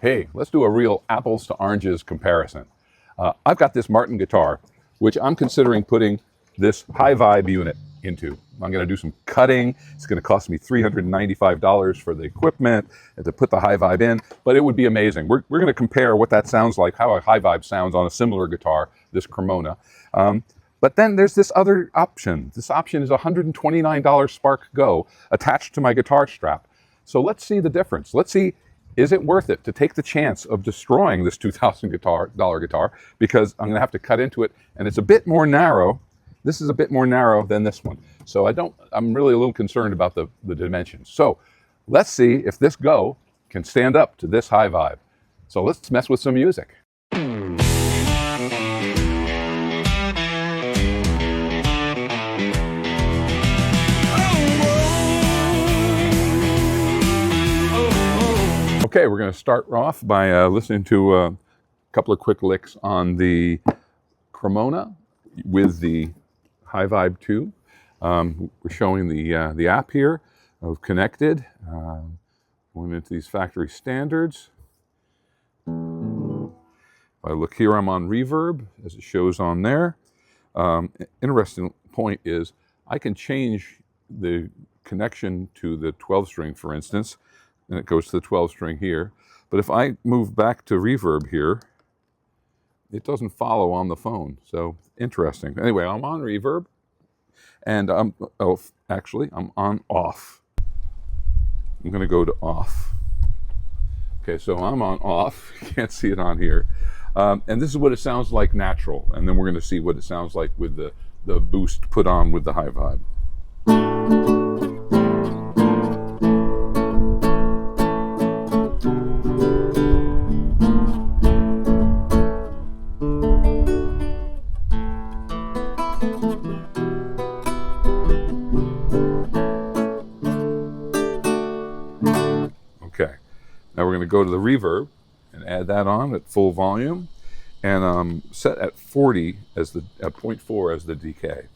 Hey, let's do a real apples to oranges comparison. I've got this Martin guitar, which I'm considering putting this HyVibe unit into. I'm going to do some cutting. It's going to cost me $395 for the equipment and to put the HyVibe in, but it would be amazing. We're going to compare what that sounds like, how a HyVibe sounds on a similar guitar, this Kremona. But then there's this other option. This option is a $129 Spark Go attached to my guitar strap. So let's see the difference. Let's see, is it worth it to take the chance of destroying this $2,000 guitar because I'm going to have to cut into it and it's a bit more narrow. This is a bit more narrow than this one. So I'm really a little concerned about the dimensions. So let's see if this Go can stand up to this HyVibe. So let's mess with some music. Okay, we're going to start off by listening to a couple of quick licks on the Kremona with the HyVibe2. We're showing the app here of connected, going into these factory standards. If I look here, I'm on reverb, as it shows on there. Interesting point is I can change the connection to the 12-string, for instance, and it goes to the 12-string here. But if I move back to reverb here, it doesn't follow on the phone. So interesting. Anyway, I'm on reverb, and I'm on off. I'm going to go to off. Okay, so I'm on off. You can't see it on here. And this is what it sounds like natural. And then we're going to see what it sounds like with the boost put on with the HyVibe. Okay, now we're going to go to the reverb and add that on at full volume, and set at 40 as at 0.4 as the decay.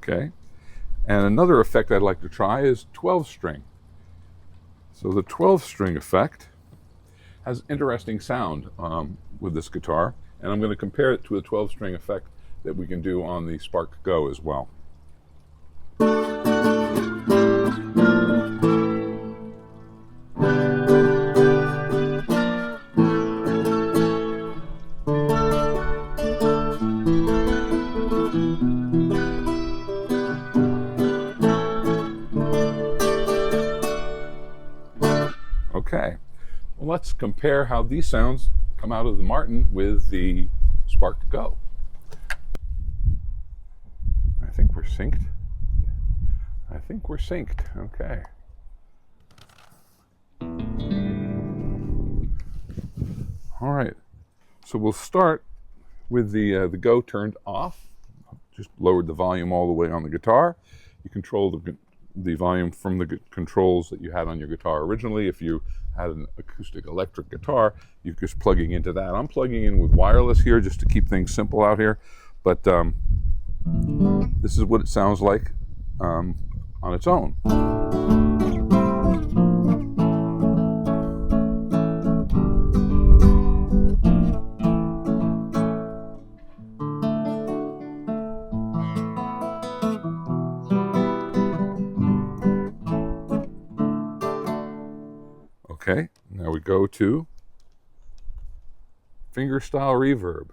Okay, and another effect I'd like to try is 12-string. So the 12-string effect has interesting sound with this guitar, and I'm going to compare it to a 12-string effect that we can do on the Spark Go as well. Okay, well, let's compare how these sounds come out of the Martin with the Spark Go. I think we're synced. Okay. All right, so we'll start with the Go turned off. Just lowered the volume all the way on the guitar. You control the volume from the controls that you had on your guitar originally. If you had an acoustic electric guitar, you're just plugging into that. I'm plugging in with wireless here just to keep things simple out here, but this is what it sounds like on its own. Okay, now we go to Fingerstyle Reverb.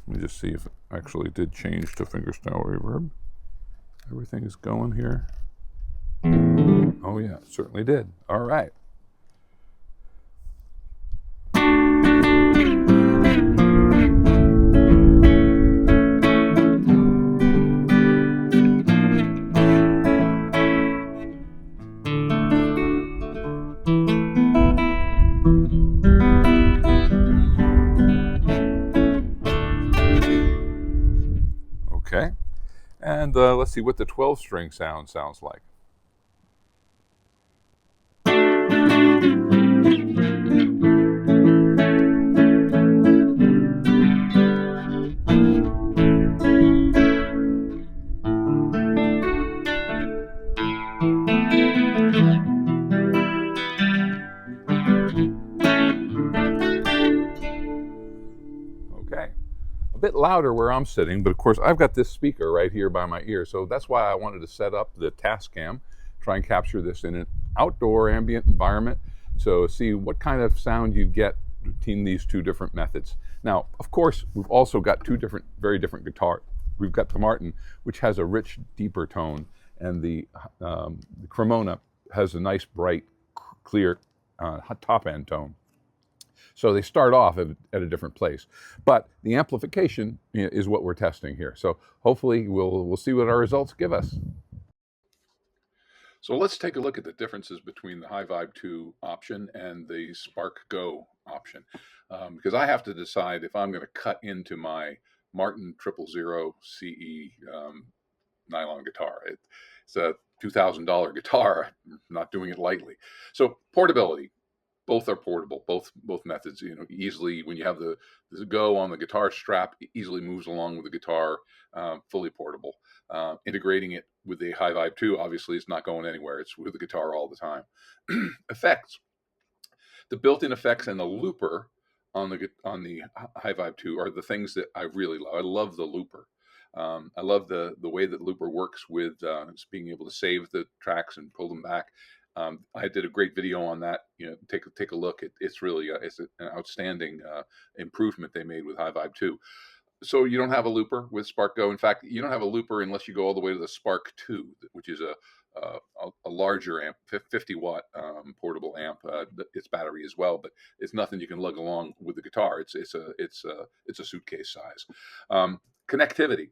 Let me just see if it actually did change to Fingerstyle Reverb. Everything is going here. Oh yeah, it certainly did. All right. Okay, and let's see what the 12-string sounds like. Okay, a bit louder where I'm sitting, but of course I've got this speaker right here by my ear, so that's why I wanted to set up the Tascam, try and capture this in an outdoor ambient environment, so see what kind of sound you'd get between these two different methods. Now, of course, we've also got two very different guitars. We've got the Martin, which has a rich, deeper tone, and the Kremona has a nice, bright, clear top end tone. So they start off at a different place. But the amplification is what we're testing here. So hopefully we'll see what our results give us. So let's take a look at the differences between the HyVibe2 option and the Spark Go option. Because I have to decide if I'm going to cut into my Martin 000 CE nylon guitar. It's a $2,000 guitar. I'm not doing it lightly. So portability. Both are portable. Both methods, easily when you have the Go on the guitar strap, it easily moves along with the guitar, fully portable. Integrating it with the HyVibe2, obviously, it's not going anywhere. It's with the guitar all the time. Effects, the built-in effects and the looper on the HyVibe2 are the things that I really love. I love the looper. I love the way that looper works with being able to save the tracks and pull them back. I did a great video on that. Take a look. It's really it's an outstanding improvement they made with HyVibe2. So you don't have a looper with Spark Go. In fact, you don't have a looper unless you go all the way to the Spark 2, which is a larger amp, 50-watt portable amp. It's battery as well, but it's nothing you can lug along with the guitar. It's a suitcase size. Connectivity.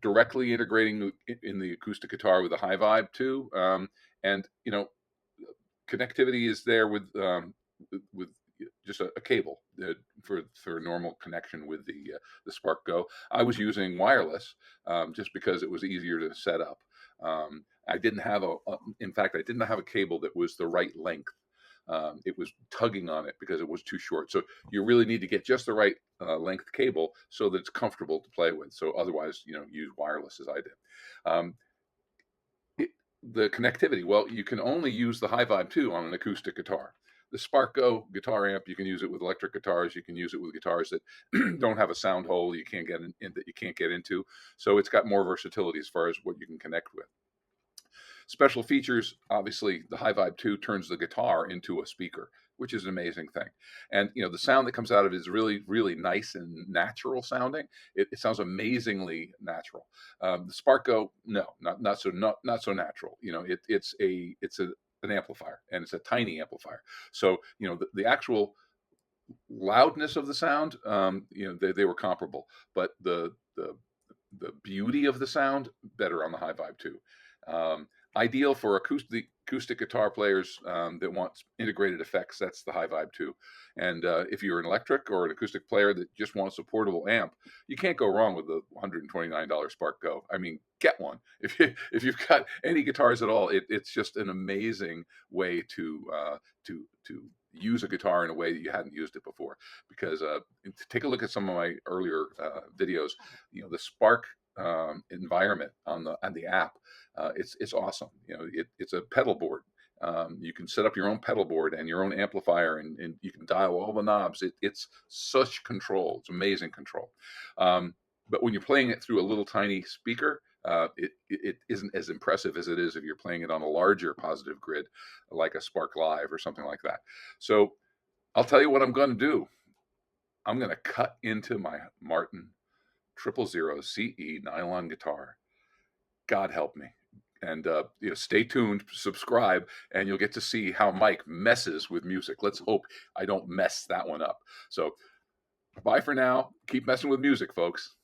Directly integrating in the acoustic guitar with the HyVibe2, and connectivity is there with just a cable for normal connection with the Spark Go. I was using wireless just because it was easier to set up. I didn't have in fact, I didn't have a cable that was the right length. It was tugging on it because it was too short. So you really need to get just the right length cable so that it's comfortable to play with. So otherwise, use wireless as I did. The connectivity, well, you can only use the HyVibe2 on an acoustic guitar. The Spark Go guitar amp, you can use it with electric guitars. You can use it with guitars that don't have a sound hole you can't get that you can't get into. So it's got more versatility as far as what you can connect with. Special features, obviously, the HyVibe2 turns the guitar into a speaker, which is an amazing thing. And the sound that comes out of it is really, really nice and natural sounding. It sounds amazingly natural. The Spark Go, no, not so natural. It's an amplifier, and it's a tiny amplifier. So the actual loudness of the sound, they were comparable, but the beauty of the sound better on the HyVibe2. Ideal for acoustic guitar players that want integrated effects. That's the HyVibe2. And if you're an electric or an acoustic player that just wants a portable amp, you can't go wrong with the $129 Spark Go. I mean, get one. If you've got any guitars at all, it's just an amazing way to use a guitar in a way that you hadn't used it before. Because take a look at some of my earlier videos. The Spark environment on the app, it's awesome. It's a pedal board. You can set up your own pedal board and your own amplifier, and you can dial all the knobs. It's such control. It's amazing control. But when you're playing it through a little tiny speaker, it isn't as impressive as it is if you're playing it on a larger positive grid, like a Spark Live or something like that. So I'll tell you what I'm going to do. I'm going to cut into my Martin 000 CE nylon guitar. God help me. And stay tuned, subscribe, and you'll get to see how Mike messes with music. Let's hope I don't mess that one up. So bye for now. Keep messing with music, folks.